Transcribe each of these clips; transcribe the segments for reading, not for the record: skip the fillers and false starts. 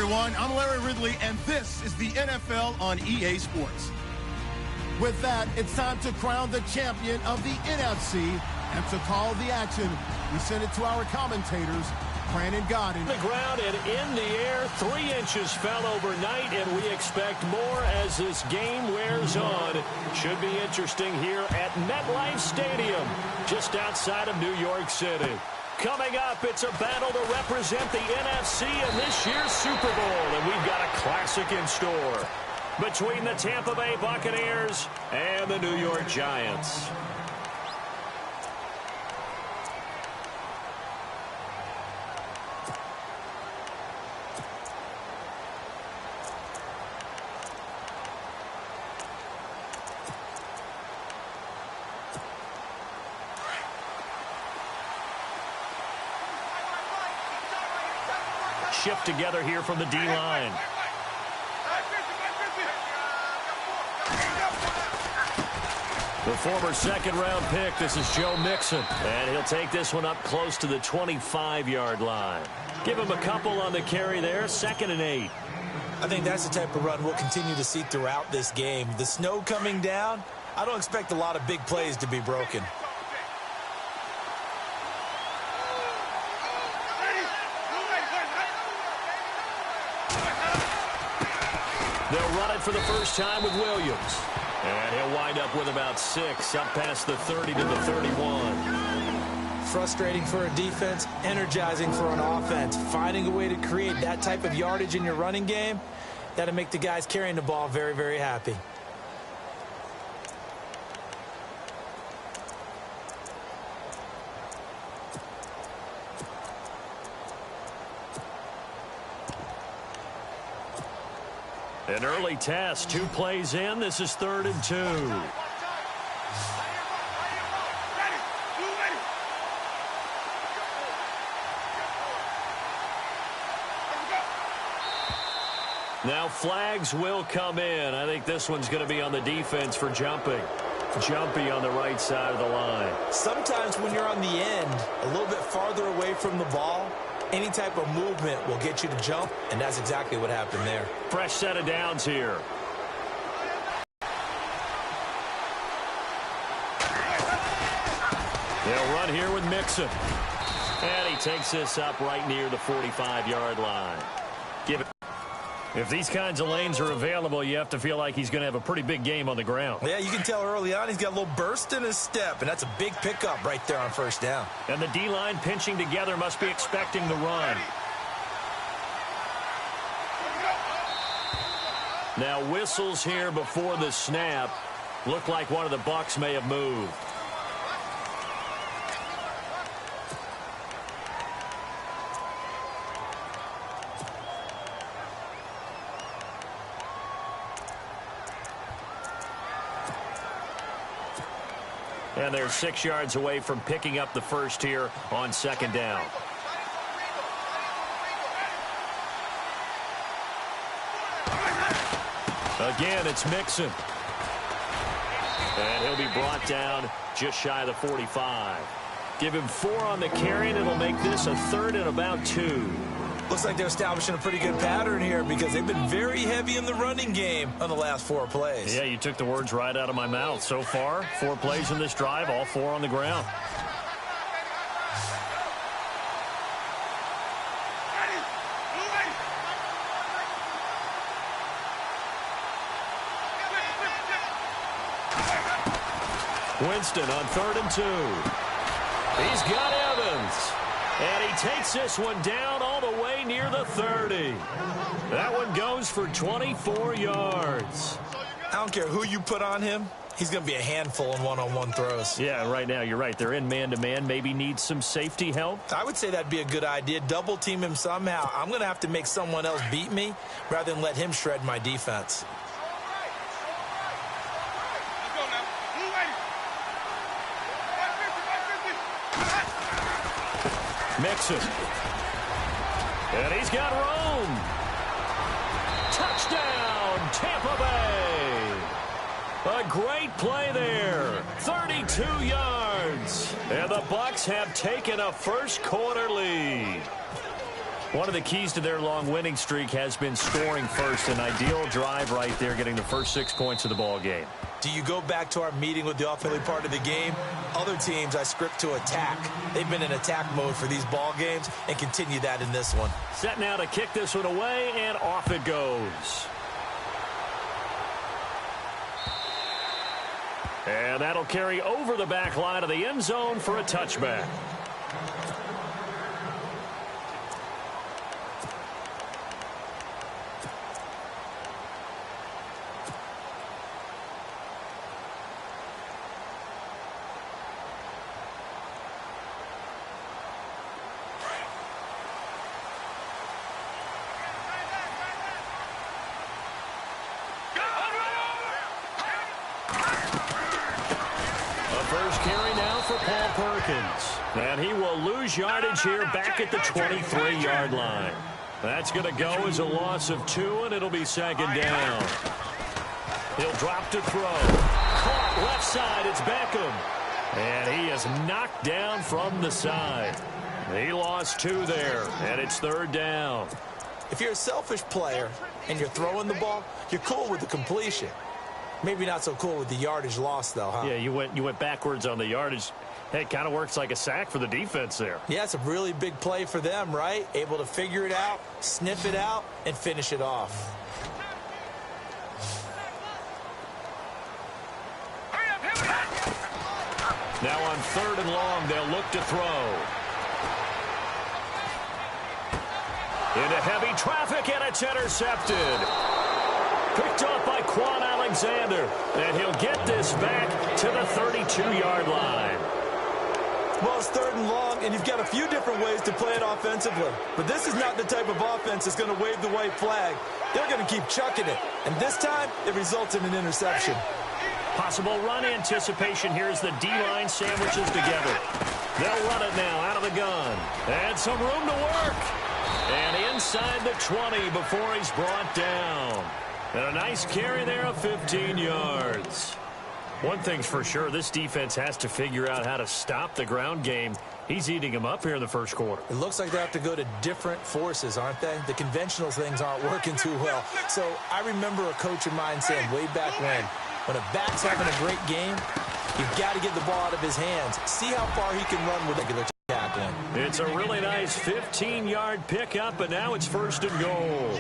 everyone. I'm Larry Ridley, and this is the NFL on EA Sports. With that, it's time to crown the champion of the NFC, and to call the action, we send it to our commentators, Brandon Godden. The ground and in the air, 3 inches fell overnight, and we expect more as this game wears on. Should be interesting here at MetLife Stadium, just outside of New York City. Coming up, it's a battle to represent the NFC in this year's Super Bowl, and we've got a classic in store between the Tampa Bay Buccaneers and the New York Giants. Shift together here from the D-line. The former second-round pick, this is Joe Mixon. And he'll take this one up close to the 25-yard line. Give him a couple on the carry there, 2nd and 8. I think that's the type of run we'll continue to see throughout this game. The snow coming down, I don't expect a lot of big plays to be broken. They'll run it for the first time with Williams. And he'll wind up with about 6, up past the 30 to the 31. Frustrating for a defense, energizing for an offense. Finding a way to create that type of yardage in your running game, that'll make the guys carrying the ball very, very happy. An early test, 2 plays in. This is 3rd and 2. Now flags will come in. I think this one's going to be on the defense for jumping. Jumpy on the right side of the line. Sometimes when you're on the end, a little bit farther away from the ball, any type of movement will get you to jump, and that's exactly what happened there. Fresh set of downs here. They'll run here with Mixon. And he takes this up right near the 45-yard line. Give it. If these kinds of lanes are available, you have to feel like he's going to have a pretty big game on the ground. Yeah, you can tell early on he's got a little burst in his step, and that's a big pickup right there on 1st down. And the D-line pinching together must be expecting the run. Now whistles here before the snap. Looked like one of the Bucs may have moved. And they're 6 yards away from picking up the first here on 2nd down. Again, it's Mixon. And he'll be brought down just shy of the 45. Give him 4 on the carry, and it'll make this a 3rd and about 2. Looks like they're establishing a pretty good pattern here because they've been very heavy in the running game on the last 4 plays. Yeah, you took the words right out of my mouth. So far, 4 plays in this drive, all 4 on the ground. Winston on 3rd and 2. He's got Evans. And he takes this one down all the way near the 30. That one goes for 24 yards. I don't care who you put on him. He's going to be a handful in one-on-one throws. Yeah, right now, you're right. They're in man-to-man. Maybe needs some safety help. I would say that'd be a good idea. Double team him somehow. I'm going to have to make someone else beat me rather than let him shred my defense. Mixon. And he's got room. Touchdown, Tampa Bay. A great play there. 32 yards. And the Bucs have taken a first quarter lead. One of the keys to their long winning streak has been scoring first. An ideal drive right there, getting the first 6 points of the ball game. Do you go back to our meeting with the offensive part of the game? Other teams I script to attack. They've been in attack mode for these ball games and continue that in this one. Set now to kick this one away, and off it goes. And that'll carry over the back line of the end zone for a touchback. And he will lose yardage here back at the 23-yard line. That's going to go as a loss of 2, and it'll be second down. He'll drop to throw. Caught left side. It's Beckham. And he is knocked down from the side. He lost 2 there, and it's third down. If you're a selfish player and you're throwing the ball, you're cool with the completion. Maybe not so cool with the yardage loss, though, huh? Yeah, you went backwards on the yardage. Hey, it kind of works like a sack for the defense there. Yeah, it's a really big play for them, right? Able to figure it out, sniff it out, and finish it off. Now on 3rd and long, they'll look to throw. Into heavy traffic, and it's intercepted. Picked off by Quan Alexander. And he'll get this back to the 32-yard line. Well, it's 3rd and long, and you've got a few different ways to play it offensively. But this is not the type of offense that's going to wave the white flag. They're going to keep chucking it. And this time, it results in an interception. Possible run anticipation here as the D-line sandwiches together. They'll run it now out of the gun. And some room to work. And inside the 20 before he's brought down. And a nice carry there of 15 yards. One thing's for sure, this defense has to figure out how to stop the ground game. He's eating them up here in the first quarter. It looks like they have to go to different forces, aren't they? The conventional things aren't working too well. So I remember a coach of mine saying way back when a back's having a great game, you've got to get the ball out of his hands. See how far he can run with regular tackling. It's a really nice 15-yard pickup, and now it's 1st and goal.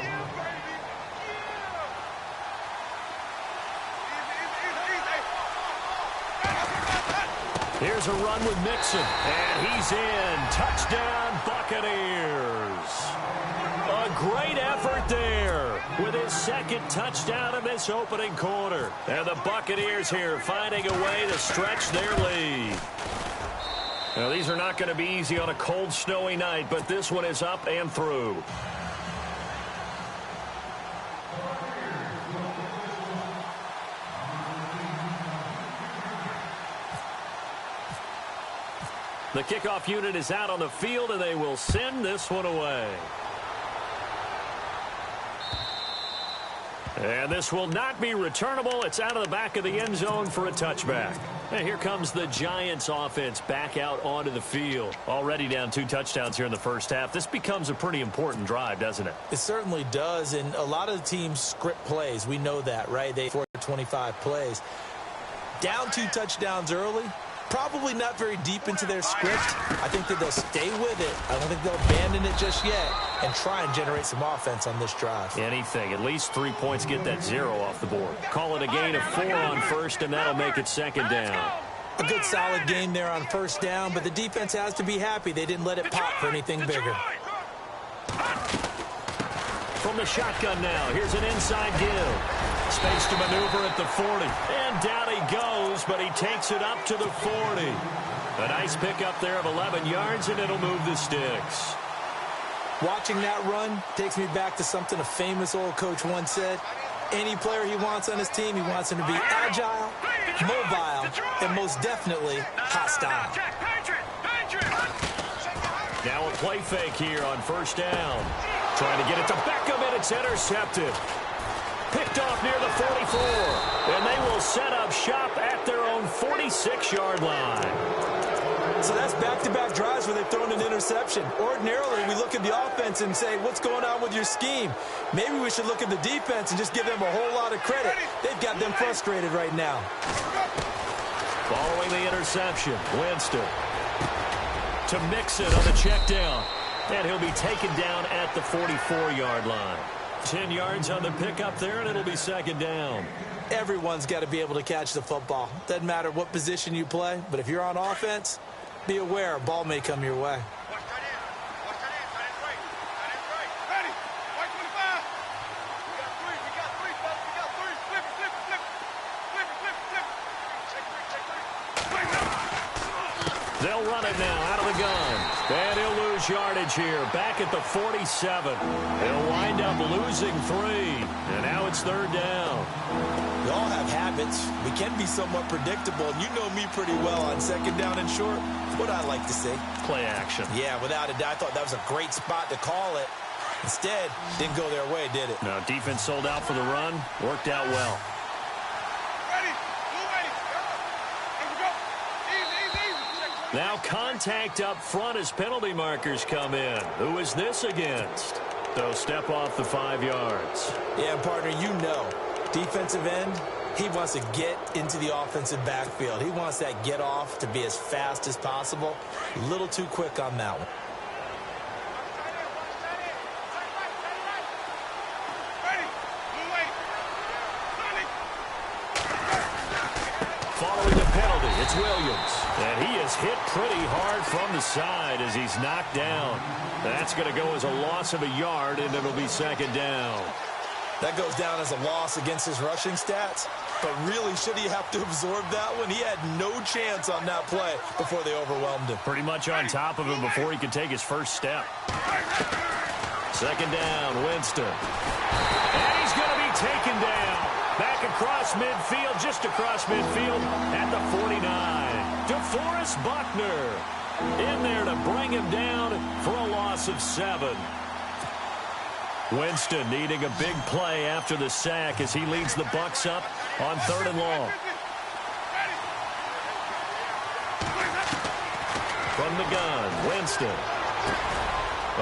Here's a run with Mixon, and he's in. Touchdown, Buccaneers. A great effort there with his 2nd touchdown of this opening quarter. And the Buccaneers here finding a way to stretch their lead. Now, these are not going to be easy on a cold, snowy night, but this one is up and through. The kickoff unit is out on the field, and they will send this one away. And this will not be returnable. It's out of the back of the end zone for a touchback. And here comes the Giants offense back out onto the field. Already down 2 touchdowns here in the first half. This becomes a pretty important drive, doesn't it? It certainly does, and a lot of the teams script plays. We know that, right? They 4-25 plays. Down 2 touchdowns early. Probably not very deep into their script. I think that they'll stay with it. I don't think they'll abandon it just yet and try and generate some offense on this drive. Anything. At least 3 points, get that 0 off the board. Call it a gain of 4 on 1st, and that'll make it 2nd down. A good solid game there on 1st down, but the defense has to be happy they didn't let it pop for anything bigger. From the shotgun now, here's an inside give. Space to maneuver at the 40. And down he goes, but he takes it up to the 40. A nice pickup there of 11 yards, and it'll move the sticks. Watching that run takes me back to something a famous old coach once said. Any player he wants on his team, he wants him to be agile, mobile, and most definitely hostile. Now a play fake here on 1st down. Trying to get it to Beckham, and it's intercepted. Picked off near the 44. And they will set up shop at their own 46-yard line. So that's back-to-back drives where they've thrown an interception. Ordinarily, we look at the offense and say, what's going on with your scheme? Maybe we should look at the defense and just give them a whole lot of credit. They've got them frustrated right now. Following the interception, Winston to Mixon on the check down. And he'll be taken down at the 44-yard line. 10 yards on the pickup there, and it'll be second down. Everyone's got to be able to catch the football. Doesn't matter what position you play, but if you're on offense, be aware a ball may come your way. They'll run it now out of the gun. And he'll lose yardage here. Back at the 47. He'll wind up losing 3. And now it's third down. We all have habits. We can be somewhat predictable. And you know me pretty well on second down and short. What I like to see. Play action. Yeah, without a doubt. I thought that was a great spot to call it. Instead, didn't go their way, did it? No, defense sold out for the run. Worked out well. Now contact up front as penalty markers come in. Who is this against? So step off the 5 yards. Yeah, partner, you know, defensive end, he wants to get into the offensive backfield. He wants that get off to be as fast as possible. A little too quick on that one. Following the penalty, it's Williams. And he is hit pretty hard from the side as he's knocked down. That's going to go as a loss of a yard, and it'll be second down. That goes down as a loss against his rushing stats. But really, should he have to absorb that one? He had no chance on that play before they overwhelmed him. Pretty much on top of him before he could take his first step. Second down, Winston. And he's going to be taken down. Back across midfield, just across midfield at the 49. DeForest Buckner in there to bring him down for a loss of 7. Winston needing a big play after the sack as he leads the Bucs up on 3rd and long. From the gun, Winston.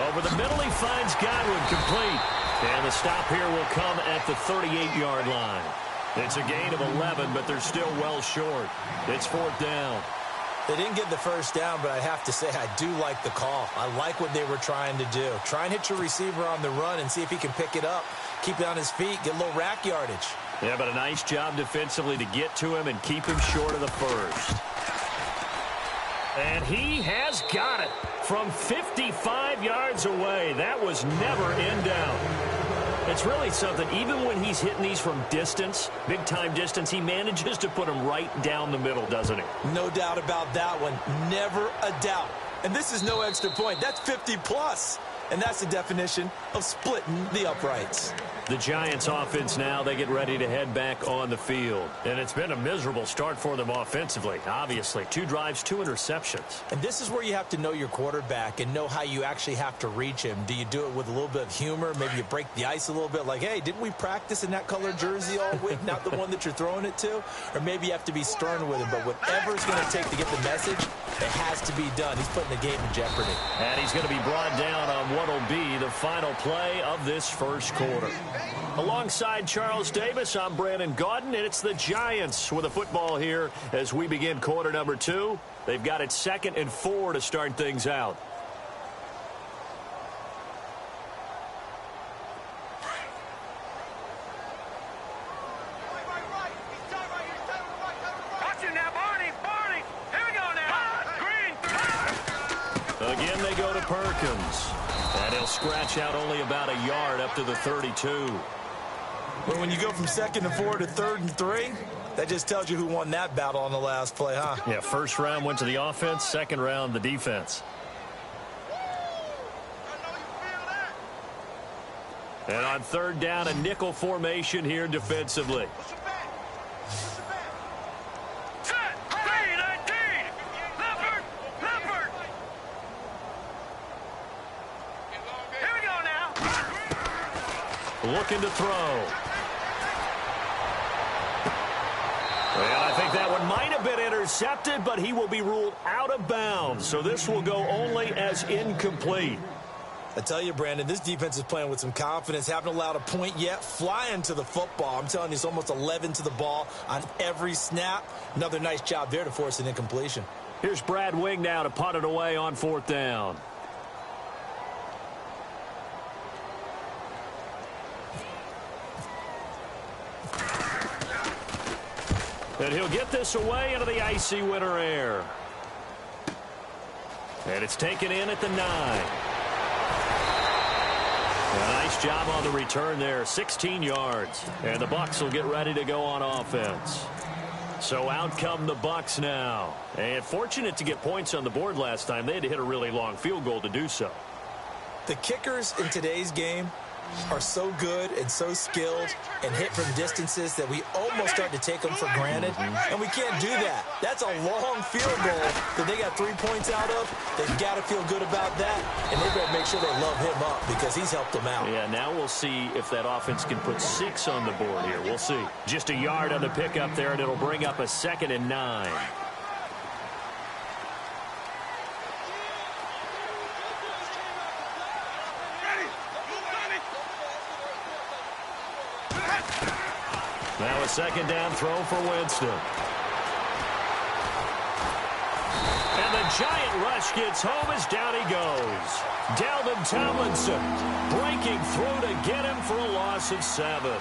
Over the middle, he finds Godwin complete. And the stop here will come at the 38-yard line. It's a gain of 11, but they're still well short. It's 4th down. They didn't get the first down, but I have to say I do like the call. I like what they were trying to do. Try and hit your receiver on the run and see if he can pick it up. Keep it on his feet, get a little rack yardage. Yeah, but a nice job defensively to get to him and keep him short of the first. And he has got it from 55 yards away. That was never in doubt. It's really something. Even when he's hitting these from distance, big-time distance, he manages to put them right down the middle, doesn't he? No doubt about that one. Never a doubt. And this is no extra point. That's 50-plus. And that's the definition of splitting the uprights. The Giants offense now, they get ready to head back on the field. And it's been a miserable start for them offensively, obviously. 2 drives, 2 interceptions. And this is where you have to know your quarterback and know how you actually have to reach him. Do you do it with a little bit of humor? Maybe you break the ice a little bit like, hey, didn't we practice in that color jersey all week, not the one that you're throwing it to? Or maybe you have to be stern with him. But whatever it's going to take to get the message, it has to be done. He's putting the game in jeopardy. And he's going to be brought down on what will be the final play of this first quarter. Alongside Charles Davis, I'm Brandon Gaudin, and it's the Giants with a football here as we begin quarter number 2. They've got it 2nd and 4 to start things out. Again, they go to Perkins. And he'll scratch out only about a yard up to the 32. But when you go from 2nd and 4 to 3rd and 3, that just tells you who won that battle on the last play, huh? Yeah, first round went to the offense, second round the defense. And on 3rd down, a nickel formation here defensively. Looking to throw. And I think that one might have been intercepted. intercepted, but he will be ruled out of bounds. So this will go only as incomplete. I tell you, Brandon, this defense is playing with some confidence. Haven't allowed a point yet. Flying to the football. I'm telling you, it's almost 11 to the ball on every snap. Another nice job there to force an incompletion. Here's Brad Wing now to punt it away on 4th down. And he'll get this away into the icy winter air. And it's taken in at the 9. A nice job on the return there, 16 yards. And the Bucs will get ready to go on offense. So out come the Bucs now. And fortunate to get points on the board last time. They had to hit a really long field goal to do so. The kickers in today's game are so good and so skilled and hit from distances that we almost start to take them for granted, and we can't do that. That's a long field goal that they got 3 points out of. They've got to feel good about that, and they better make sure they love him up because he's helped them out. Yeah, now we'll see if that offense can put 6 on the board here. We'll see. Just a yard on the pickup there, and it'll bring up a 2nd and 9. Now a 2nd down throw for Winston. And the giant rush gets home as down he goes. Dalvin Tomlinson breaking through to get him for a loss of 7.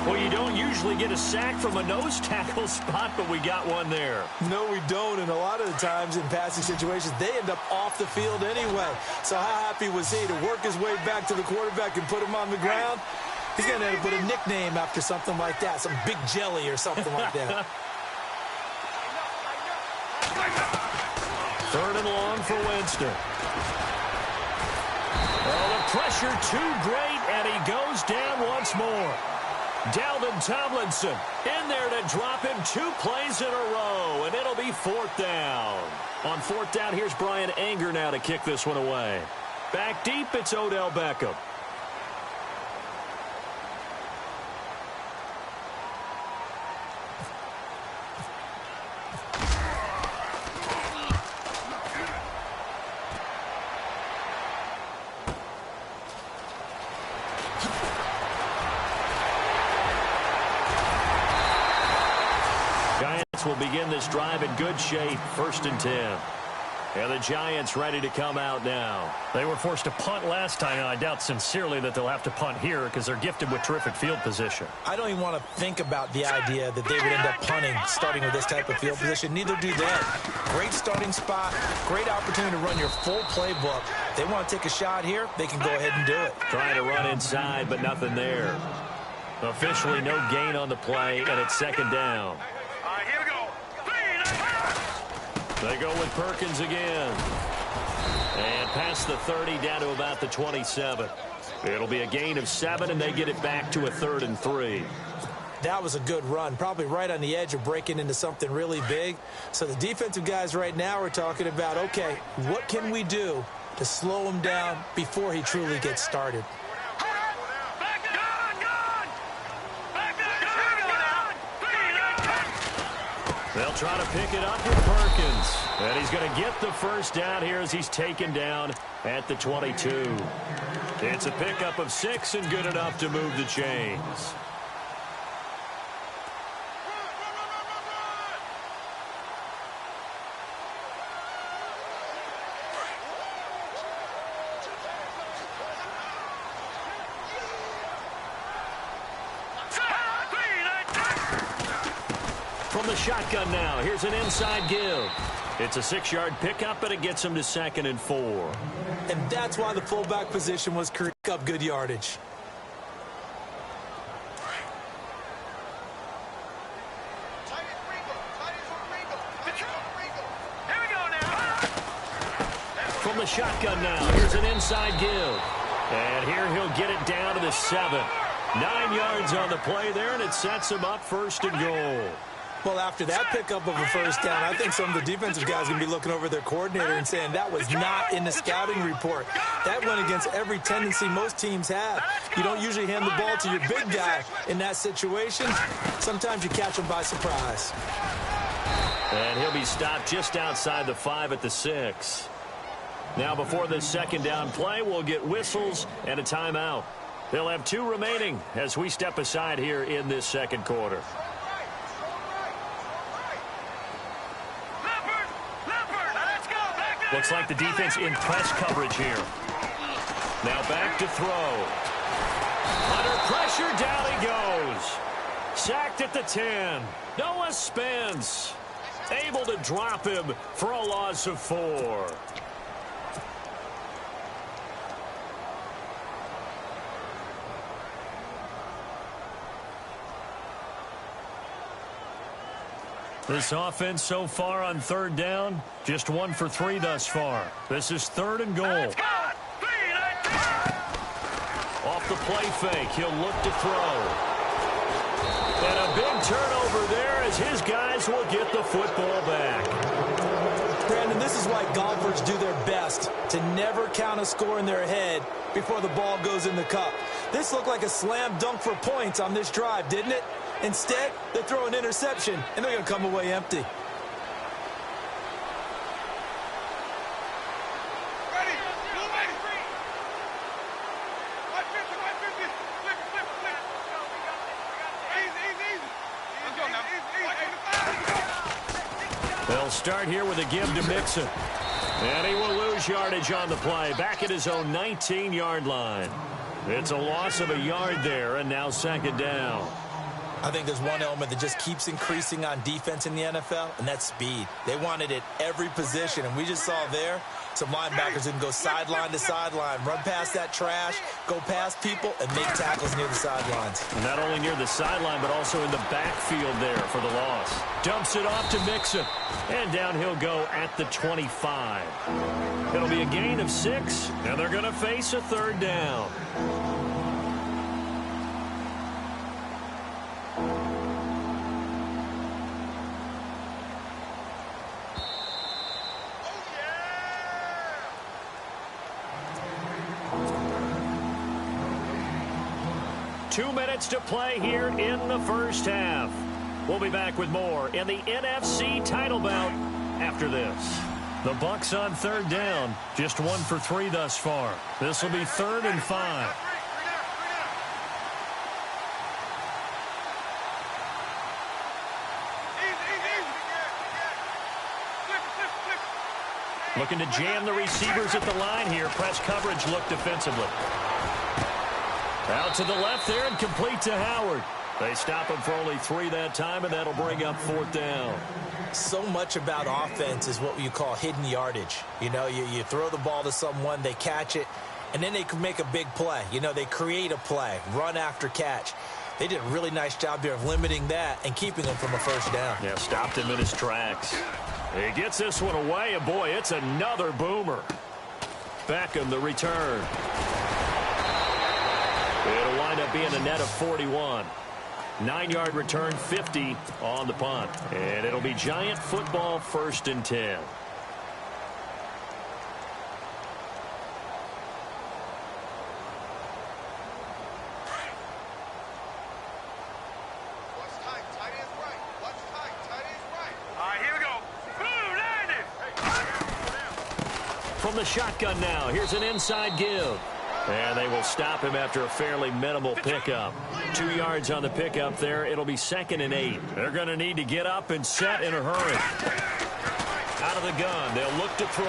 Well, you don't usually get a sack from a nose tackle spot, but we got one there. No, we don't, and a lot of the times in passing situations, they end up off the field anyway. So how happy was he to work his way back to the quarterback and put him on the ground? He's going to put a nickname after something like that, some Big Jelly or something like that. 3rd and long for Winston. Oh, the pressure too great, and he goes down once more. Dalvin Tomlinson in there to drop him 2 plays in a row, and it'll be 4th down. On 4th down, here's Brian Anger now to kick this one away. Back deep, it's Odell Beckham. Will begin this drive in good shape, 1st and 10. And the Giants ready to come out now. They were forced to punt last time, and I doubt sincerely that they'll have to punt here because they're gifted with terrific field position. I don't even want to think about the idea that they would end up punting starting with this type of field position. Neither do they. Great starting spot, great opportunity to run your full playbook. They want to take a shot here, they can go ahead and do it. Trying to run inside, but nothing there. Officially no gain on the play, and it's 2nd down. Here we go. They go with Perkins again. And past the 30 down to about the 27. It'll be a gain of 7, and they get it back to a 3rd and 3. That was a good run, probably right on the edge of breaking into something really big. So the defensive guys right now are talking about, okay, what can we do to slow him down before he truly gets started? They'll try to pick it up with Perkins. And he's going to get the 1st down here as he's taken down at the 22. It's a pickup of 6 and good enough to move the chains. From the shotgun now, here's an inside give. It's a 6-yard pickup, but it gets him to 2nd and 4. And that's why the fullback position was creating up good yardage. From the shotgun now, here's an inside give. And here he'll get it down to the 7. 9 yards on the play there, and it sets him up 1st and goal. Well, after that pickup of a 1st down, I think some of the defensive guys are going to be looking over their coordinator and saying that was not in the scouting report. That went against every tendency most teams have. You don't usually hand the ball to your big guy in that situation. Sometimes you catch them by surprise. And he'll be stopped just outside the 5 at the 6. Now before this second down play, we'll get whistles and a timeout. They'll have 2 remaining as we step aside here in this second quarter. Looks like the defense in press coverage here. Now back to throw. Under pressure, down he goes. Sacked at the 10. Noah Spence able to drop him for a loss of 4. This offense so far on third down, just 1 for 3 thus far. This is 3rd and goal. Off the play fake, he'll look to throw. And a big turnover there as his guys will get the football back. Brandon, this is why golfers do their best to never count a score in their head before the ball goes in the cup. This looked like a slam dunk for points on this drive, didn't it? Instead, they throw an interception, and they're going to come away empty. They'll start here with a give to Mixon. And he will lose yardage on the play, back at his own 19-yard line. It's a loss of a yard there, and now 2nd down. I think there's one element that just keeps increasing on defense in the NFL, and that's speed. They want it at every position, and we just saw there some linebackers who can go sideline to sideline, run past that trash, go past people, and make tackles near the sidelines. Not only near the sideline, but also in the backfield there for the loss. Dumps it off to Mixon, and down he'll go at the 25. It'll be a gain of 6, and they're going to face a 3rd down. Two minutes to play here in the first half. We'll be back with more in the NFC title bout after this. The Bucs on 3rd down, just 1 for 3 thus far. This will be 3rd and 5. Looking to jam the receivers at the line here. Press coverage look defensively. Out to the left there and complete to Howard. They stop him for only 3 that time, and that'll bring up 4th down. So much about offense is what you call hidden yardage. You know, you throw the ball to someone, they catch it, and then they can make a big play. You know, they create a play, run after catch. They did a really nice job here of limiting that and keeping him from a 1st down. Yeah, stopped him in his tracks. He gets this one away, and boy, it's another boomer. Beckham, the return. It'll wind up being a net of 41. 9-yard return, 50 on the punt. And it'll be Giant football, 1st and 10. From the shotgun now, here's an inside give. And they will stop him after a fairly minimal pickup. 2 yards on the pickup there. It'll be 2nd and 8. They're going to need to get up and set in a hurry. Out of the gun, they'll look to throw.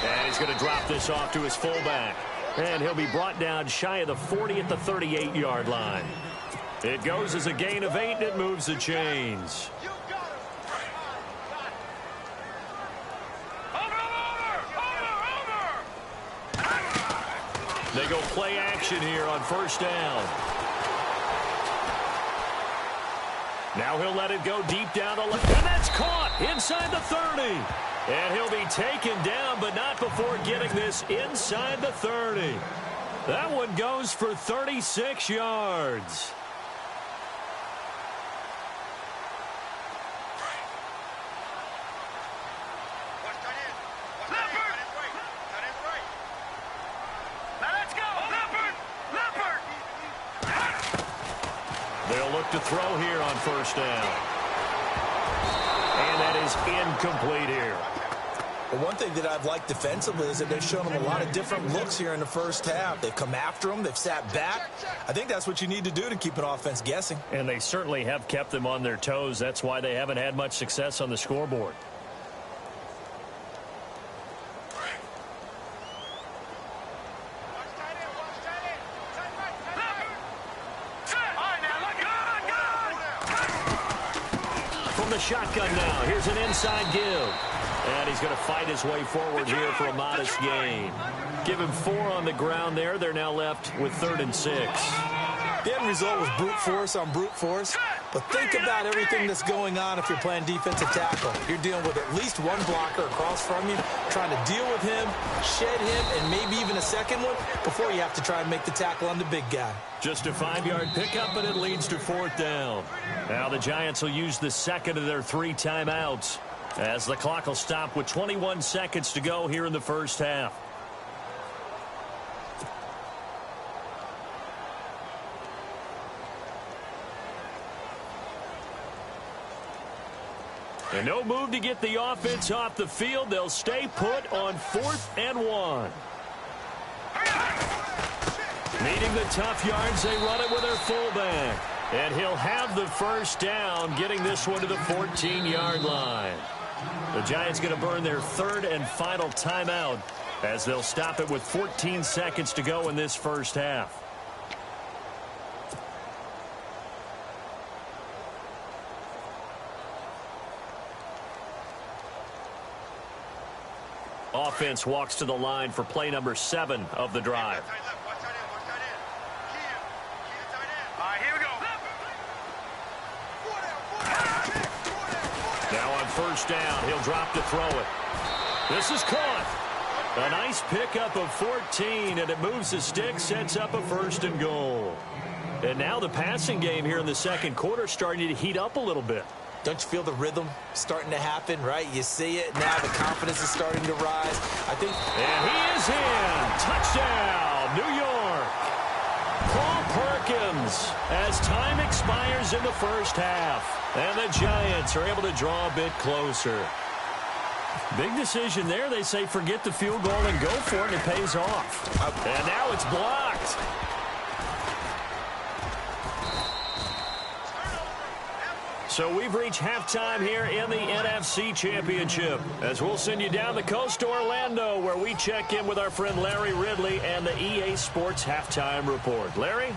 And he's going to drop this off to his fullback. And he'll be brought down shy of the 40 at the 38-yard line. It goes as a gain of 8, and it moves the chains. They go play action here on 1st down. Now he'll let it go deep down the left. And that's caught inside the 30. And he'll be taken down, but not before getting this inside the 30. That one goes for 36 yards. They'll look to throw here on 1st down. is incomplete here. Well, one thing that I've liked defensively is that they've shown them a lot of different looks here in the first half. They've come after them. They've sat back. I think that's what you need to do to keep an offense guessing. And they certainly have kept them on their toes. That's why they haven't had much success on the scoreboard. From the shotgun now, here's an inside give. And he's going to fight his way forward here for a modest gain. Give him 4 on the ground there. They're now left with 3rd and 6. The end result was brute force on brute force. But think about everything that's going on if you're playing defensive tackle. You're dealing with at least one blocker across from you, trying to deal with him, shed him, and maybe even a second one before you have to try and make the tackle on the big guy. Just a 5-yard pickup, and it leads to 4th down. Now the Giants will use the second of their 3 timeouts, as the clock will stop with 21 seconds to go here in the first half. And no move to get the offense off the field. They'll stay put on 4th and 1. Needing the tough yards, they run it with their fullback. And he'll have the first down, getting this one to the 14-yard line. The Giants going to burn their 3rd and final timeout, as they'll stop it with 14 seconds to go in this first half. Offense walks to the line for play number 7 of the drive. Now on first down, he'll drop to throw it. This is caught. A nice pickup of 14, and it moves the stick, sets up a 1st and goal. And now the passing game here in the second quarter starting to heat up a little bit. Don't you feel the rhythm starting to happen, right? You see it now. The confidence is starting to rise. I think. And he is in. Touchdown, New York. Paul Perkins, as time expires in the first half. And the Giants are able to draw a bit closer. Big decision there. They say forget the field goal and go for it, and it pays off. And now it's blocked. So we've reached halftime here in the NFC Championship, as we'll send you down the coast to Orlando, where we check in with our friend Larry Ridley and the EA Sports Halftime Report. Larry?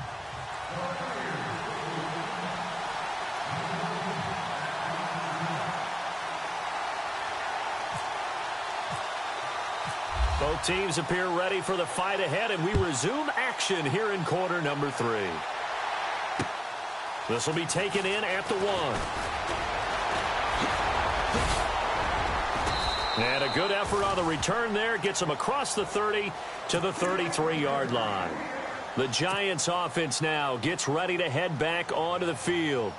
Both teams appear ready for the fight ahead, and we resume action here in quarter number 3. This will be taken in at the 1. And a good effort on the return there. Gets him across the 30 to the 33-yard line. The Giants offense now gets ready to head back onto the field.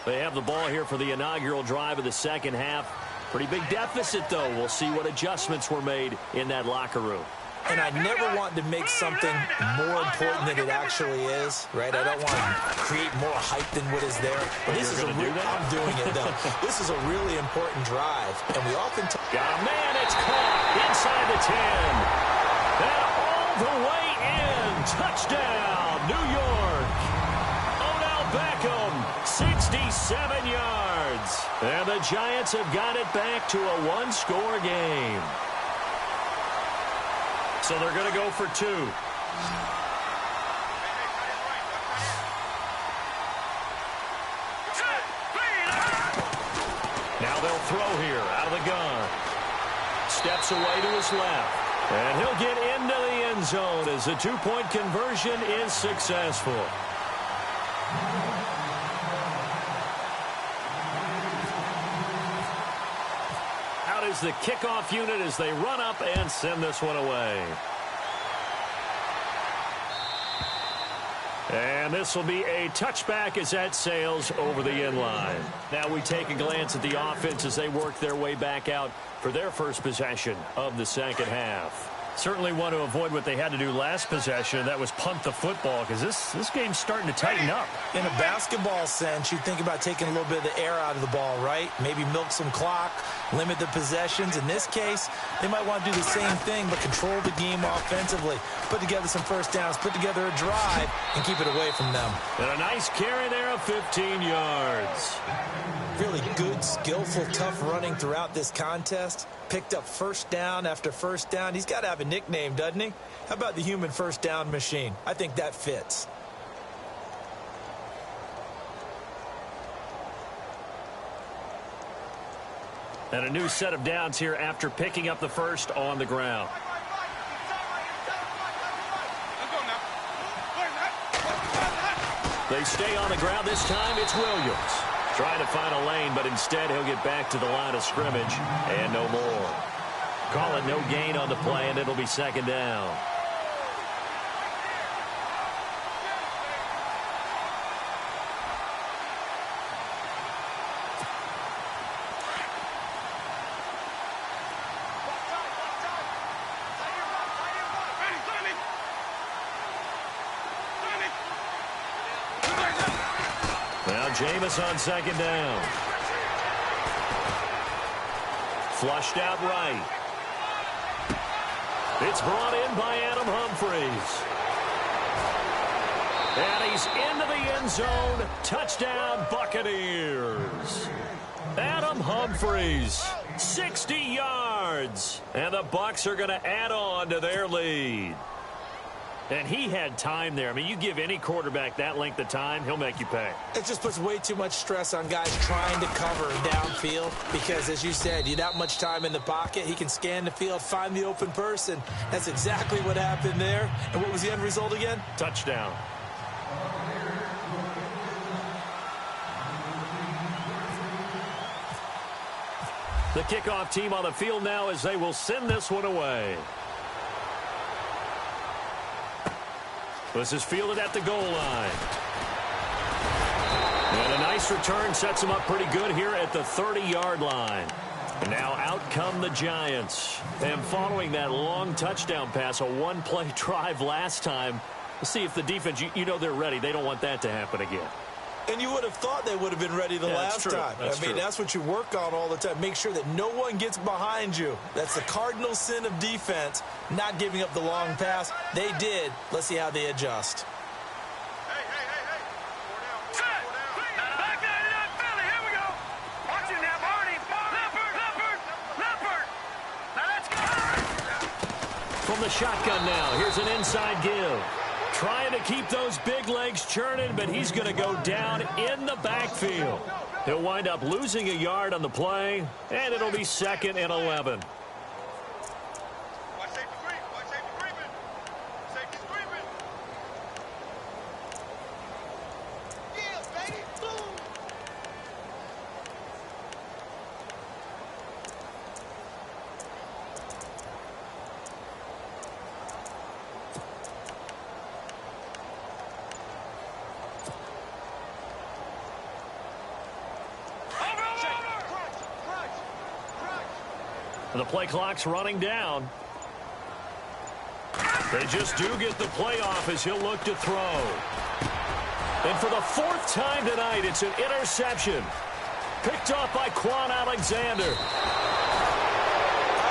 They have the ball here for the inaugural drive of the second half. Pretty big deficit, though. We'll see what adjustments were made in that locker room. And I never want to make something more important than it actually is, right? I don't want to create more hype than what is there. But this is I'm doing it, though. This is a really important drive. And we often talk. Got a man, it's caught inside the 10. And all the way in. Touchdown, New York. Odell Beckham, 67 yards. And the Giants have got it back to a 1-score game. So they're going to go for 2. Now they'll throw here out of the gun. Steps away to his left. And he'll get into the end zone as the 2-point conversion is successful. Is the kickoff unit as they run up and send this one away. And this will be a touchback as that sails over the end line. Now we take a glance at the offense as they work their way back out for their first possession of the second half. Certainly want to avoid what they had to do last possession. That was punt the football, because this game's starting to tighten up. In a basketball sense, you think about taking a little bit of the air out of the ball, right? Maybe milk some clock, limit the possessions. In this case, they might want to do the same thing, but control the game offensively. Put together some first downs, put together a drive, and keep it away from them. And a nice carry there of 15 yards. Really good, skillful, tough running throughout this contest. Picked up first down after first down. He's got to have a nickname, doesn't he? How about the human first down machine? I think that fits. And a new set of downs here after picking up the first on the ground. They stay on the ground. This time it's Williams. Trying to find a lane, but instead he'll get back to the line of scrimmage and no more. Call it no gain on the play, and it'll be second down. Jameis on second down. Flushed out right. It's brought in by Adam Humphries. And he's into the end zone. Touchdown, Buccaneers. Adam Humphries, 60 yards. And the Bucs are going to add on to their lead. And he had time there. I mean, you give any quarterback that length of time, he'll make you pay. It just puts way too much stress on guys trying to cover downfield because, as you said, you have that much time in the pocket. He can scan the field, find the open person. That's exactly what happened there. And what was the end result again? Touchdown. The kickoff team on the field now as they will send this one away. This is fielded at the goal line. And a nice return sets him up pretty good here at the 30-yard line. And now out come the Giants. And following that long touchdown pass, a one-play drive last time, we'll see if the defense, you know they're ready. They don't want that to happen again. And you would have thought they would have been ready the last time. That's what you work on all the time. Make sure that no one gets behind you. That's the cardinal sin of defense, not giving up the long pass. They did. Let's see how they adjust. Hey. 4 down. Back there, Philly. Here we go. Watch it now, Marty. Leopard. Now let's go. From the shotgun now, here's an inside give. Trying to keep those big legs churning, but he's going to go down in the backfield. He'll wind up losing a yard on the play, and it'll be 2nd and 11. The play clock's running down. They just do get the play off as he'll look to throw. And for the 4th time tonight, it's an interception. Picked off by Quan Alexander. All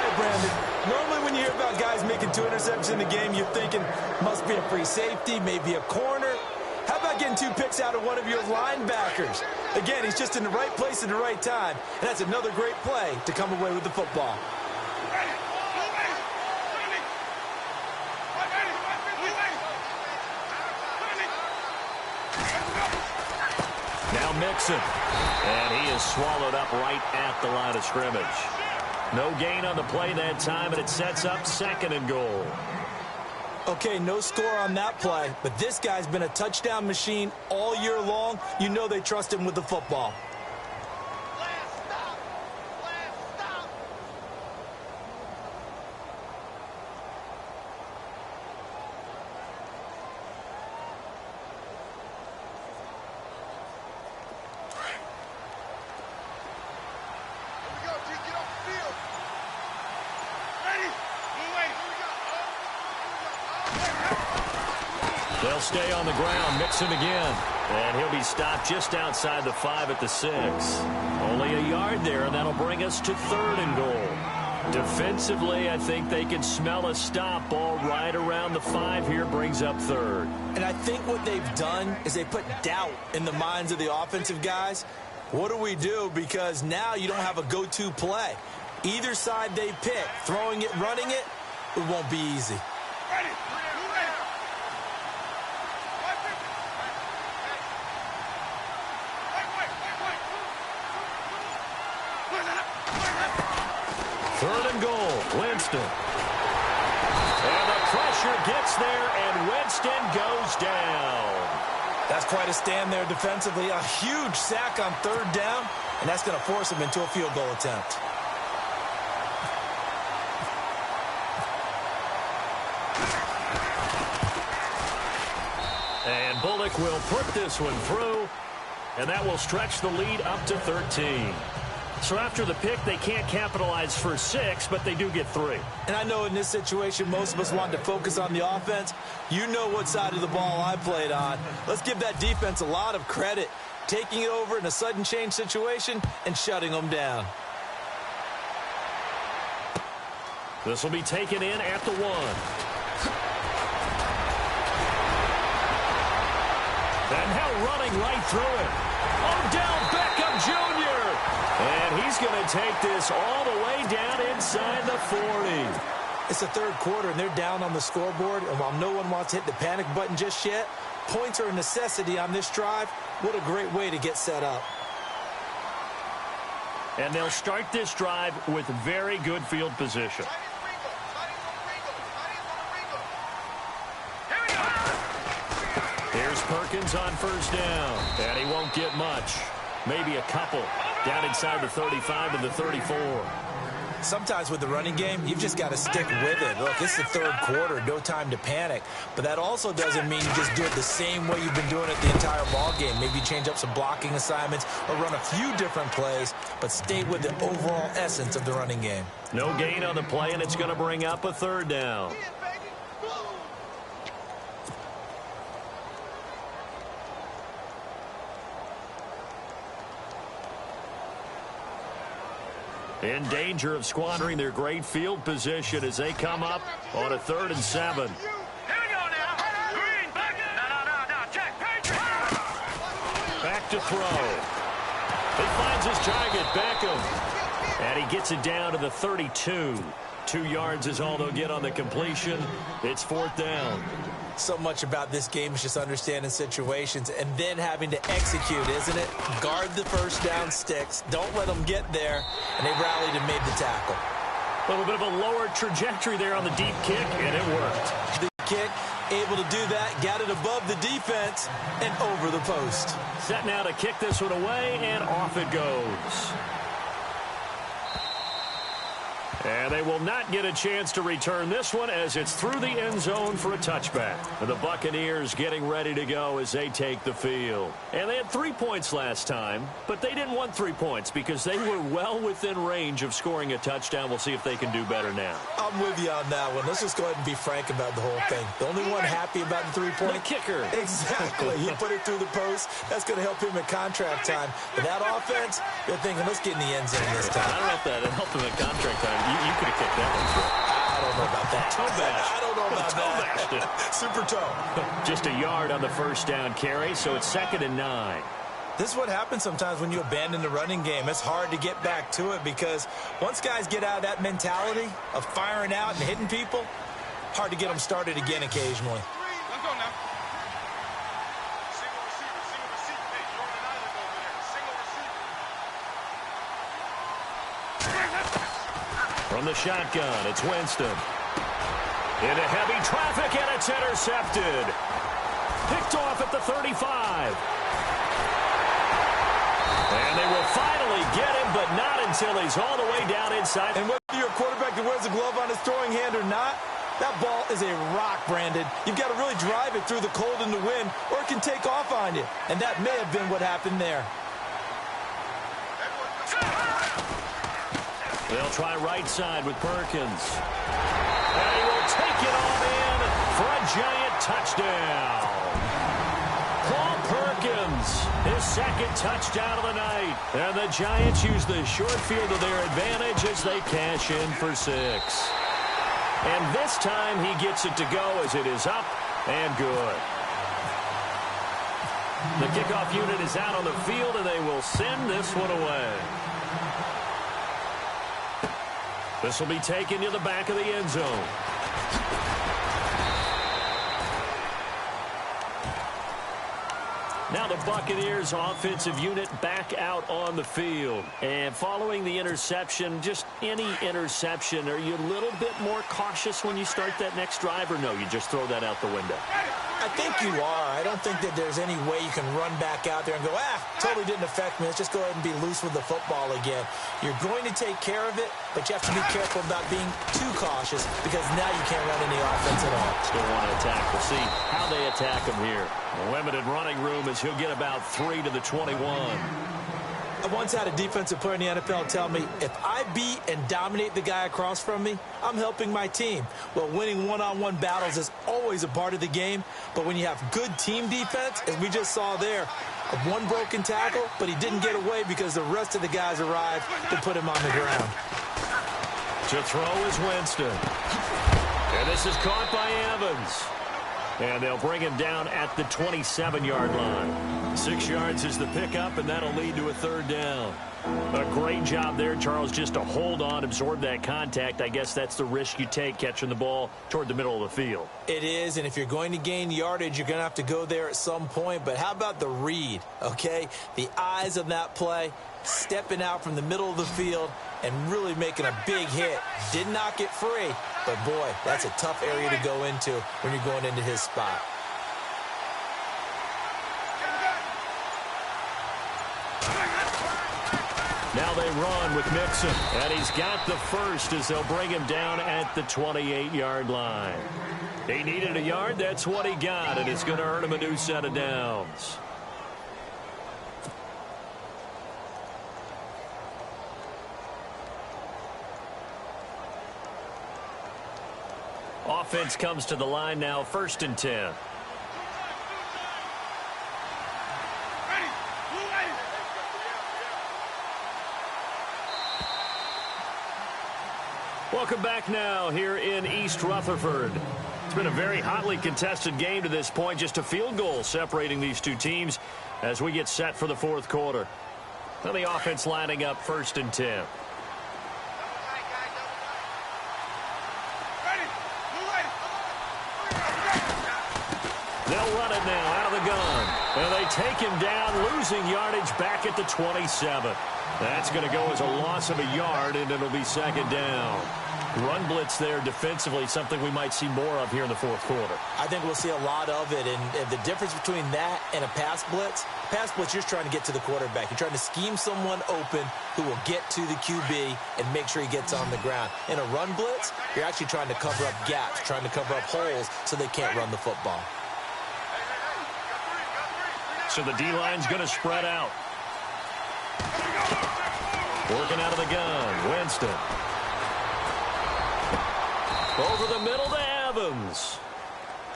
right, Brandon. Normally when you hear about guys making 2 interceptions in the game, you're thinking must be a free safety, maybe a corner. How about getting 2 picks out of one of your linebackers? Again, he's just in the right place at the right time. And that's another great play to come away with the football. Now Mixon. And he is swallowed up right at the line of scrimmage. No gain on the play that time, and it sets up 2nd and goal. Okay, no score on that play, but this guy's been a touchdown machine all year long. You know they trust him with the football. They'll stay on the ground, mix him again. And he'll be stopped just outside the 5 at the 6. Only a yard there, and that'll bring us to 3rd and goal. Defensively, I think they can smell a stop. Ball right around the 5 here, brings up 3rd. And I think what they've done is they put doubt in the minds of the offensive guys. What do we do? Because now you don't have a go-to play. Either side they pick, throwing it, running it, it won't be easy. Third and goal, Winston. And the pressure gets there, and Winston goes down. That's quite a stand there defensively. A huge sack on 3rd down, and that's going to force him into a field goal attempt. And Bullock will put this one through, and that will stretch the lead up to 13. So after the pick, they can't capitalize for 6, but they do get 3. And I know in this situation, most of us want to focus on the offense. You know what side of the ball I played on. Let's give that defense a lot of credit, taking it over in a sudden change situation and shutting them down. This will be taken in at the 1. And now running right through it. Odell Beckham Jr. And he's going to take this all the way down inside the 40. It's the 3rd quarter, and they're down on the scoreboard. And while no one wants to hit the panic button just yet, points are a necessity on this drive. What a great way to get set up. And they'll start this drive with very good field position. Here's Perkins on 1st down. And he won't get much. Maybe a couple. Down inside the 35 and the 34. Sometimes with the running game, you've just got to stick with it. Look, it's the 3rd quarter, no time to panic. But that also doesn't mean you just do it the same way you've been doing it the entire ball game. Maybe change up some blocking assignments or run a few different plays, but stay with the overall essence of the running game. No gain on the play, and it's going to bring up a 3rd down. In danger of squandering their great field position as they come up on a 3rd and 7. Here we go now. Green, back in. No. Check. Patriot. Back to throw. He finds his target, Beckham. And he gets it down to the 32. 2 yards is all they'll get on the completion. It's 4th down. So much about this game is just understanding situations and then having to execute, isn't it? Guard the 1st down sticks. Don't let them get there. And they rallied and made the tackle. A little bit of a lower trajectory there on the deep kick, and it worked. The kick, able to do that, got it above the defense and over the post. Set now to kick this one away, and off it goes. And they will not get a chance to return this one as it's through the end zone for a touchback. And the Buccaneers getting ready to go as they take the field. And they had 3 points last time, but they didn't want 3 points because they were well within range of scoring a touchdown. We'll see if they can do better now. I'm with you on that one. Let's just go ahead and be frank about the whole thing. The only one happy about the 3-point? The kicker. Exactly. He put it through the post. That's going to help him at contract time. But that offense, they're thinking, let's get in the end zone this time. I don't know if that helped him at contract time. You could have kicked that one through. I don't know about that. Toe bash. I don't know about toe bashed that. it. Super toe. Just a yard on the 1st down carry, so it's 2nd and 9. This is what happens sometimes when you abandon the running game. It's hard to get back to it because once guys get out of that mentality of firing out and hitting people, hard to get them started again occasionally. Let's go now. Single receiver. Hey, Jordan Island over there. Single receiver. From the shotgun, it's Winston. Into heavy traffic, and it's intercepted. Picked off at the 35. And they will finally get him, but not until he's all the way down inside. And whether you're a quarterback that wears a glove on his throwing hand or not, that ball is a rock, Brandon. You've got to really drive it through the cold and the wind, or it can take off on you. And that may have been what happened there. They'll try right side with Perkins. And he will take it on in for a giant touchdown. Paul Perkins, his second touchdown of the night. And the Giants use the short field to their advantage as they cash in for 6. And this time he gets it to go as it is up and good. The kickoff unit is out on the field, and they will send this one away. This will be taken to the back of the end zone. Now the Buccaneers offensive unit back out on the field. And following the interception, just any interception, are you a little bit more cautious when you start that next drive, or no, you just throw that out the window? I think you are. I don't think that there's any way you can run back out there and go, totally didn't affect me. Let's just go ahead and be loose with the football again. You're going to take care of it, but you have to be careful about being too cautious because now you can't run any offense at all. Still want to attack. We'll see how they attack him here. A limited running room as he'll get about 3 to the 21. I once had a defensive player in the NFL tell me, if I beat and dominate the guy across from me, I'm helping my team. Well, winning one-on-one battles is always a part of the game, but when you have good team defense, as we just saw there, one broken tackle, but he didn't get away because the rest of the guys arrived to put him on the ground. To throw is Winston. And this is caught by Evans. And they'll bring him down at the 27-yard line. 6 yards is the pickup, and that'll lead to a 3rd down. A great job there, Charles, just to hold on, absorb that contact. I guess that's the risk you take catching the ball toward the middle of the field. It is, and if you're going to gain yardage, you're going to have to go there at some point. But how about the read, okay? The eyes of that play, stepping out from the middle of the field and really making a big hit. Did not get free, but boy, that's a tough area to go into when you're going into his spot. Now they run with Mixon, and he's got the first as they'll bring him down at the 28-yard line. He needed a yard, that's what he got, and it's going to earn him a new set of downs. Offense comes to the line now, 1st and 10. Welcome back now here in East Rutherford. It's been a very hotly contested game to this point. Just a field goal separating these two teams as we get set for the 4th quarter. Now the offense lining up 1st and 10. They'll run it now out of the gun. And they take him down, losing yardage back at the 27. That's going to go as a loss of a yard, and it'll be 2nd down. Run blitz there defensively, something we might see more of here in the 4th quarter. I think we'll see a lot of it, and the difference between that and a pass blitz, you're trying to get to the quarterback. You're trying to scheme someone open who will get to the QB and make sure he gets on the ground. In a run blitz, you're actually trying to cover up gaps, trying to cover up holes so they can't run the football. So the D-line's going to spread out. Working out of the gun, Winston. Over the middle to Evans.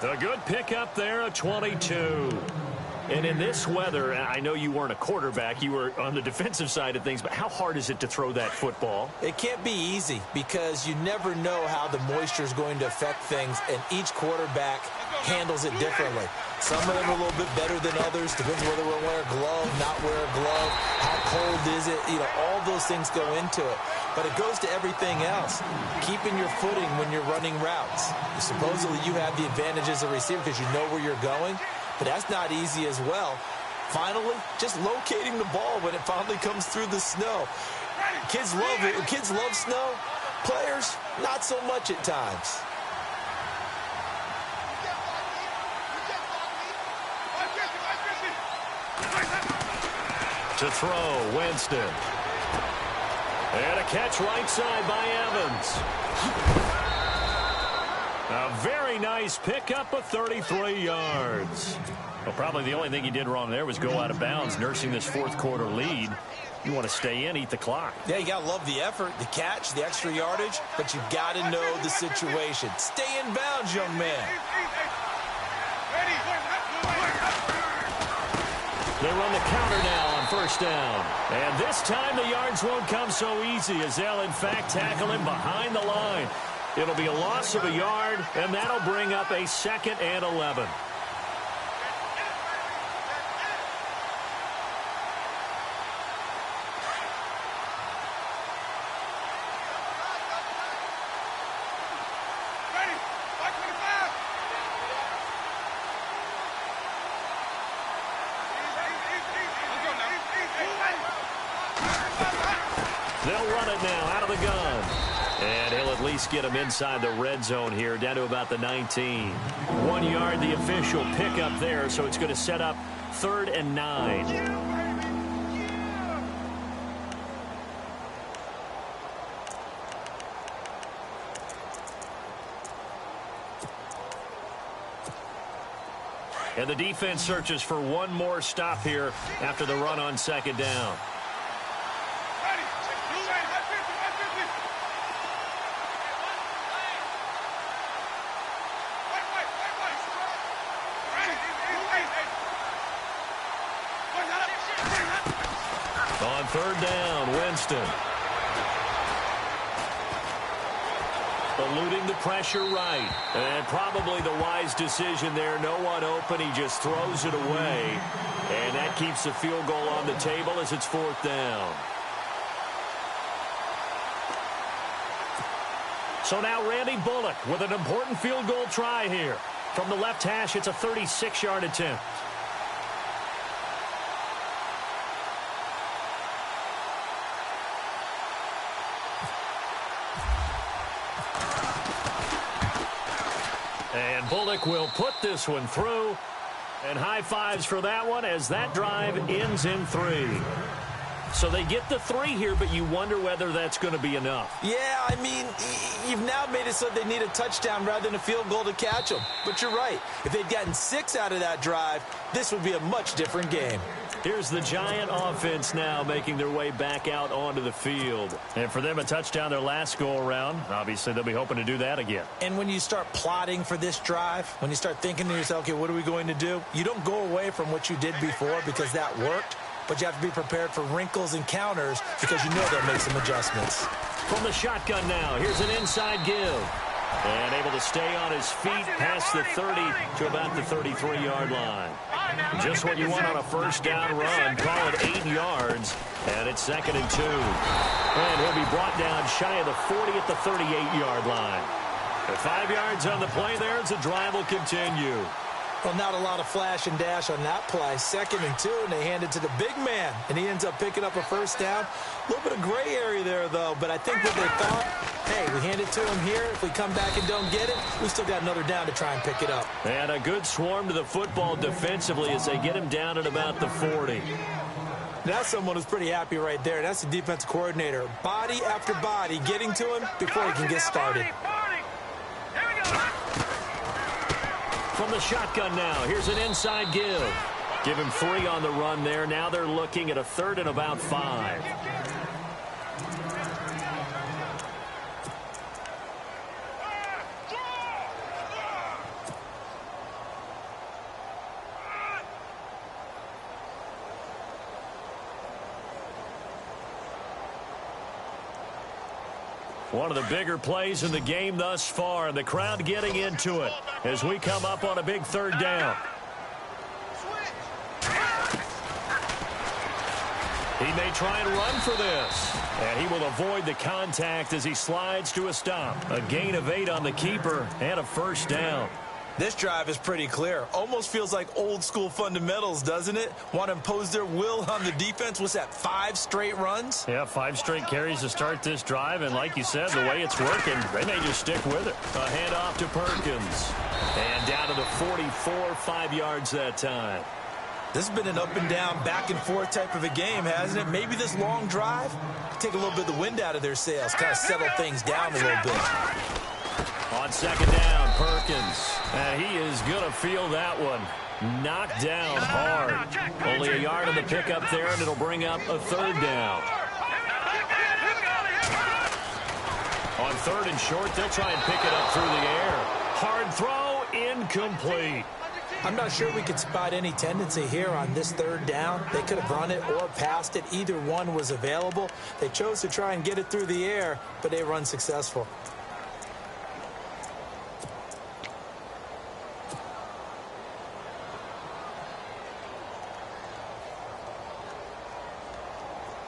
A good pickup there, a 22. And in this weather, I know you weren't a quarterback, you were on the defensive side of things, but how hard is it to throw that football? It can't be easy because you never know how the moisture is going to affect things, and each quarterback handles it differently. Some of them are a little bit better than others. Depends whether we'll wear a glove, not wear a glove. How cold is it? You know, all those things go into it. But it goes to everything else. Keeping your footing when you're running routes. Supposedly you have the advantage as a receiver because you know where you're going, but that's not easy as well. Finally, just locating the ball when it finally comes through the snow. Kids love it. Kids love snow. Players, not so much at times. To throw, Winston. And a catch right side by Evans. A very nice pickup of 33 yards. Well, probably the only thing he did wrong there was go out of bounds, nursing this 4th quarter lead. You want to stay in, eat the clock. Yeah, you got to love the effort, the catch, the extra yardage, but you've got to know the situation. Stay in bounds, young man. They run the counter now on first down. And this time the yards won't come so easy as they'll, in fact, tackle him behind the line. It'll be a loss of a yard, and that'll bring up a 2nd and 11. They'll run it now out of the gun. And he'll at least get him inside the red zone here, down to about the 19. 1 yard, the official pickup there, so it's going to set up 3rd and 9. And the defense searches for one more stop here after the run on 2nd down. On 3rd down, Winston. Eluding the pressure right. And probably the wise decision there. No one open. He just throws it away. And that keeps the field goal on the table as it's 4th down. So now Randy Bullock with an important field goal try here. From the left hash, it's a 36-yard attempt. And Bullock will put this one through. And high fives for that one as that drive ends in 3. So they get the 3 here, but you wonder whether that's going to be enough. Yeah, I mean, you've now made it so they need a touchdown rather than a field goal to catch them. But you're right. If they'd gotten 6 out of that drive, this would be a much different game. Here's the Giant offense now making their way back out onto the field. And for them, a touchdown their last go-around. Obviously, they'll be hoping to do that again. And when you start plotting for this drive, when you start thinking to yourself, okay, what are we going to do? You don't go away from what you did before because that worked. But you have to be prepared for wrinkles and counters because you know they'll make some adjustments. From the shotgun now, here's an inside give. And able to stay on his feet past the 30 to about the 33-yard line. Just what you want on a first down run. Call it 8 yards. And it's 2nd and 2. And he'll be brought down shy of the 40 at the 38-yard line. At 5 yards on the play there as the drive will continue. Well, not a lot of flash and dash on that play. 2nd and 2, and they hand it to the big man. And he ends up picking up a first down. A little bit of gray area there, though. But I think what they thought, hey, we hand it to him here. If we come back and don't get it, we still got another down to try and pick it up. And a good swarm to the football defensively as they get him down at about the 40. That's someone who's pretty happy right there. That's the defensive coordinator. Body after body getting to him before he can get started. From the shotgun now, here's an inside give. Give him 3 on the run there. Now they're looking at a 3rd and about 5. One of the bigger plays in the game thus far, and the crowd getting into it as we come up on a big 3rd down. He may try and run for this, and he will avoid the contact as he slides to a stop. A gain of 8 on the keeper and a first down. This drive is pretty clear. Almost feels like old school fundamentals, doesn't it? Want to impose their will on the defense. What's that, 5 straight runs? Yeah, 5 straight carries to start this drive. And like you said, the way it's working, they may just stick with it. A handoff to Perkins. And down to the 44, 5 yards that time. This has been an up and down, back and forth type of a game, hasn't it? Maybe this long drive take a little bit of the wind out of their sails, kind of settle things down a little bit. On 2nd down, Perkins. And he is going to feel that one. Knocked down hard. Only a yard on the pickup there, and it'll bring up a 3rd down. On 3rd and short, they'll try and pick it up through the air. Hard throw, incomplete. I'm not sure we could spot any tendency here on this third down. They could have run it or passed it. Either one was available. They chose to try and get it through the air, but they were unsuccessful.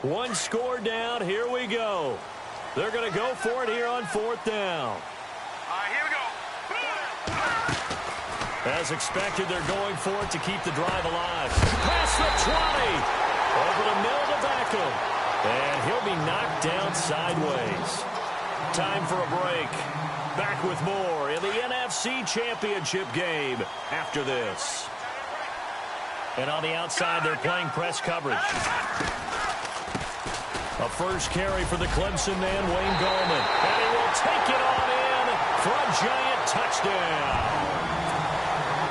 One score down. Here we go. They're going to go for it here on 4th down. All right, here we go. As expected, they're going for it to keep the drive alive. Past the 20. Over the middle to Beckham. And he'll be knocked down sideways. Time for a break. Back with more in the NFC Championship game after this. And on the outside, they're playing press coverage. A first carry for the Clemson man, Wayne Gallman. And he will take it on in for a giant touchdown.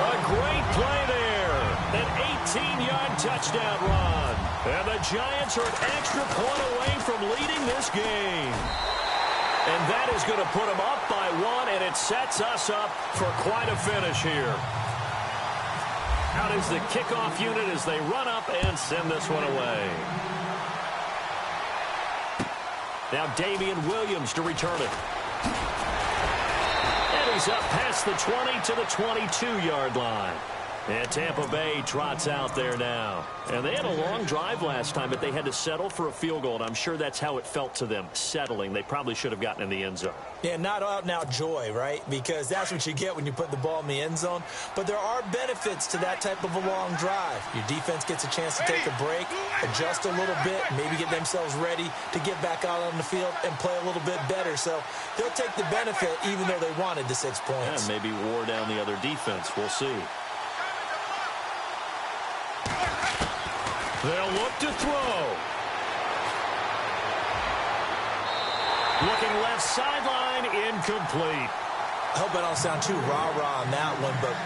A great play there. An 18-yard touchdown run. And the Giants are an extra point away from leading this game. And that is going to put them up by 1, and it sets us up for quite a finish here. Out is the kickoff unit as they run up and send this one away. Now Damian Williams to return it. And he's up past the 20 to the 22-yard line. And Tampa Bay trots out there now. And they had a long drive last time, but they had to settle for a field goal. And I'm sure that's how it felt to them, settling. They probably should have gotten in the end zone. Yeah, not out-and-out joy, right? Because that's what you get when you put the ball in the end zone. But there are benefits to that type of a long drive. Your defense gets a chance to take a break, adjust a little bit, maybe get themselves ready to get back out on the field and play a little bit better. So they'll take the benefit even though they wanted the 6 points. Yeah, maybe wore down the other defense. We'll see. They'll look to throw. Looking left sideline, incomplete. I hope I don't sound too rah-rah on that one, but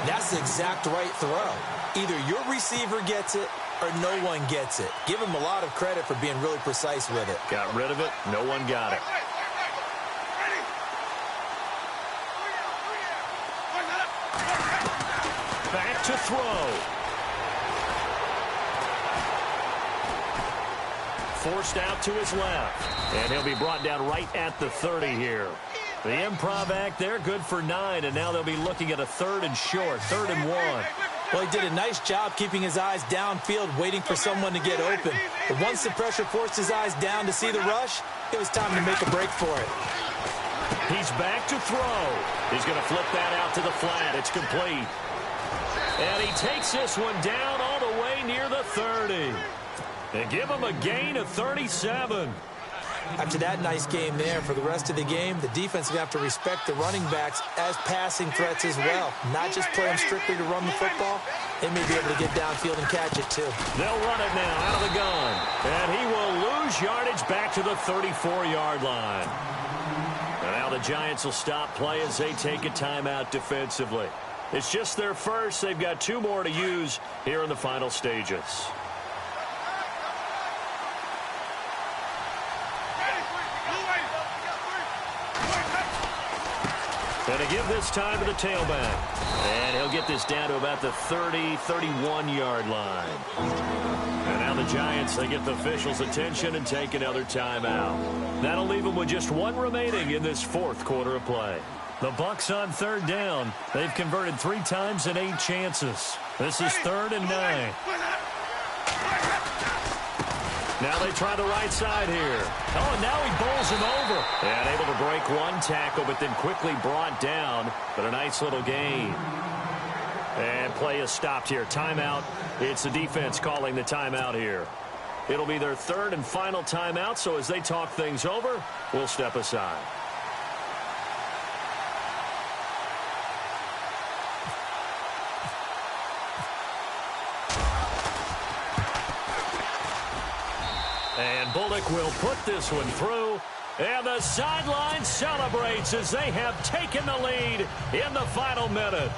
that's the exact right throw. Either your receiver gets it or no one gets it. Give him a lot of credit for being really precise with it. Got rid of it. No one got it. Back to throw. Forced out to his left. And he'll be brought down right at the 30 here. The improv act there, good for 9, and now they'll be looking at a 3rd and short, 3rd and 1. Well, he did a nice job keeping his eyes downfield, waiting for someone to get open. But once the pressure forced his eyes down to see the rush, it was time to make a break for it. He's back to throw. He's going to flip that out to the flat. It's complete. And he takes this one down all the way near the 30. They give him a gain of 37. After that nice game there, for the rest of the game, the defense will have to respect the running backs as passing threats as well. Not just play them strictly to run the football. They may be able to get downfield and catch it, too. They'll run it now out of the gun. And he will lose yardage back to the 34-yard line. And now the Giants will stop play as they take a timeout defensively. It's just their first. They've got 2 more to use here in the final stages. And to give this time to the tailback. And he'll get this down to about the 30, 31-yard line. And now the Giants, they get the officials' attention and take another timeout. That'll leave them with just 1 remaining in this 4th quarter of play. The Bucs on 3rd down. They've converted 3 times in 8 chances. This is 3rd and 9. Now they try the right side here. Oh, and now he bowls him over. And able to break 1 tackle, but then quickly brought down. But a nice little gain. And play is stopped here. Timeout. It's the defense calling the timeout here. It'll be their 3rd and final timeout, so as they talk things over, we'll step aside. And Bullock will put this one through. And the sideline celebrates as they have taken the lead in the final minute.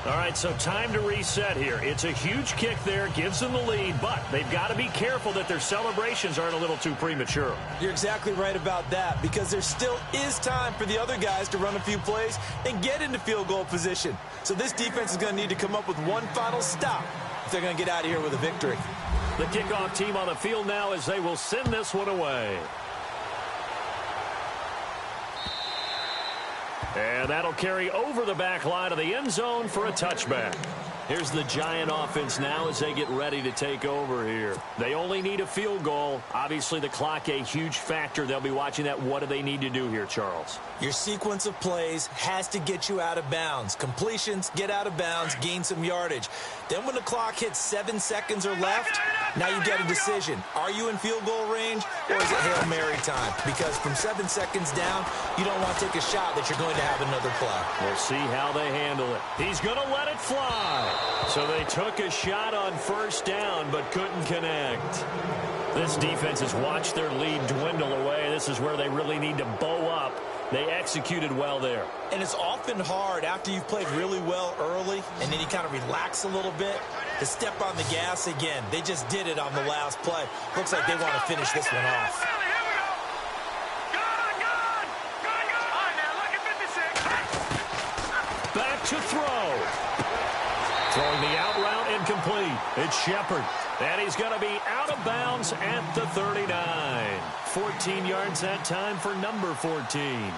All right, so time to reset here. It's a huge kick there, gives them the lead, but they've got to be careful that their celebrations aren't a little too premature. You're exactly right about that, because there still is time for the other guys to run a few plays and get into field goal position. So this defense is going to need to come up with one final stop if they're going to get out of here with a victory. The kickoff team on the field now as they will send this one away. And that'll carry over the back line of the end zone for a touchback. Here's the Giant offense now as they get ready to take over here. They only need a field goal. Obviously, the clock a huge factor. They'll be watching that. What do they need to do here, Charles? Your sequence of plays has to get you out of bounds. Completions, get out of bounds, gain some yardage. Then when the clock hits 7 seconds or left, now you get a decision. Are you in field goal range or is it Hail Mary time? Because from 7 seconds down, you don't want to take a shot that you're going to have another play. We'll see how they handle it. He's going to let it fly. So they took a shot on first down but couldn't connect. This defense has watched their lead dwindle away. This is where they really need to bow up. They executed well there. And it's often hard after you've played really well early and then you kind of relax a little bit to step on the gas again. They just did it on the last play. Looks like they want to finish this one off. Back to throw. Throwing the out route incomplete. It's Shepard. And he's going to be out of bounds at the 39. 14 yards that time for number 14.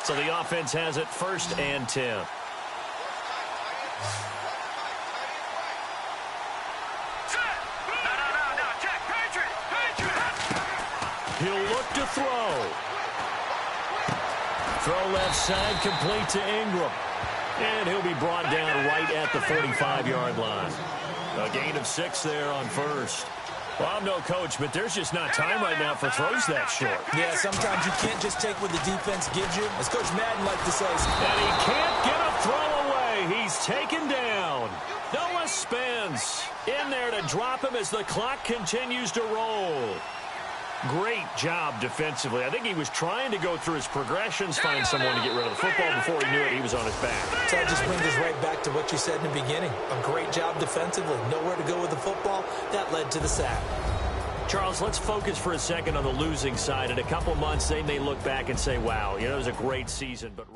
So the offense has it 1st and 10. He'll look to throw. Throw left side, complete to Ingram. And he'll be brought down right at the 45-yard line. A gain of 6 there on first. Well, I'm no coach, but there's just not time right now for throws that short. Yeah, sometimes you can't just take what the defense gives you. As Coach Madden liked to say. And he can't get a throw away. He's taken down. Noah Spence in there to drop him as the clock continues to roll. Great job defensively. I think he was trying to go through his progressions, find someone to get rid of the football. Before he knew it, he was on his back. So that just brings us right back to what you said in the beginning. A great job defensively. Nowhere to go with the football. That led to the sack. Charles, let's focus for a second on the losing side. In a couple months, they may look back and say, wow, it was a great season. But